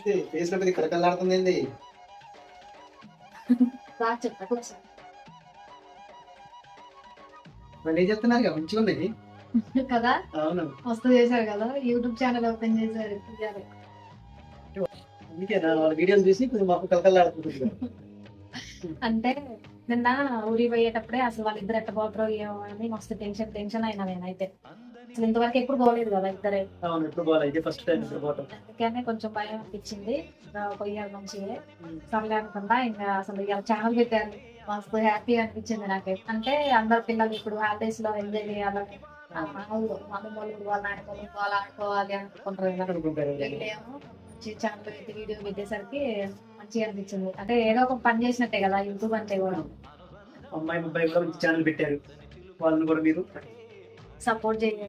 Face లో పెద్ద కలకలాడుతుంది. బాగా చెప్తా కూర్చో. మరి ఏం చెప్తున్నారు కదా మంచిగా ఉంది. కదా అవును, మస్తు చేశారు కదా, యూట్యూబ్ ఛానల్ ఓపెన్ చేశారు. అందుకే నా వాళ్ళ వీడియోలు చూసి కొంచెం మాకు కలకలాడుతుంది. అంటే నిన్న ఊరి పోయేటప్పుడే అసలు వాళ్ళిద్దరు ఎట్ట పోతారో ఏమో అని మస్తు టెన్షన్ అయినా నేనైతే. అసలు ఇంతవరకు ఎప్పుడు పోలేదు కదా ఇద్దరే. అవును, ఎప్పుడు పోవాలి, ఇదే ఫస్ట్ టైం ఇప్పుడు పోవటం. అందుకనే కొంచెం భయం అనిపించింది. పోయారు మంచిగా సర్లే అనుకుంటా. ఇంకా అసలు ఇలా ఛానల్ పెట్టారు, మస్తు హ్యాపీ అనిపించింది నాకైతే. అంటే అందరు పిల్లలు ఇప్పుడు హాలిడేస్ లో ఎంజాయ్ చేయాలని మమ్మల్ని వాళ్ళ నాయకులు వాళ్ళు ఆడుకోవాలి అనుకుంటారు కదా. అనుకుంటారు. వీళ్ళేమో మంచి ఛానల్ పెట్టి వీడియో పెట్టేసరికి మంచిగా అనిపించింది. అంటే ఏదో ఒక పని చేసినట్టే కదా యూట్యూబ్ అంటే కూడా. అమ్మాయి అబ్బాయి కూడా మంచి ఛానల్ పెట్టారు, వాళ్ళని కూడా మీరు సపోర్ట్ చేయండి.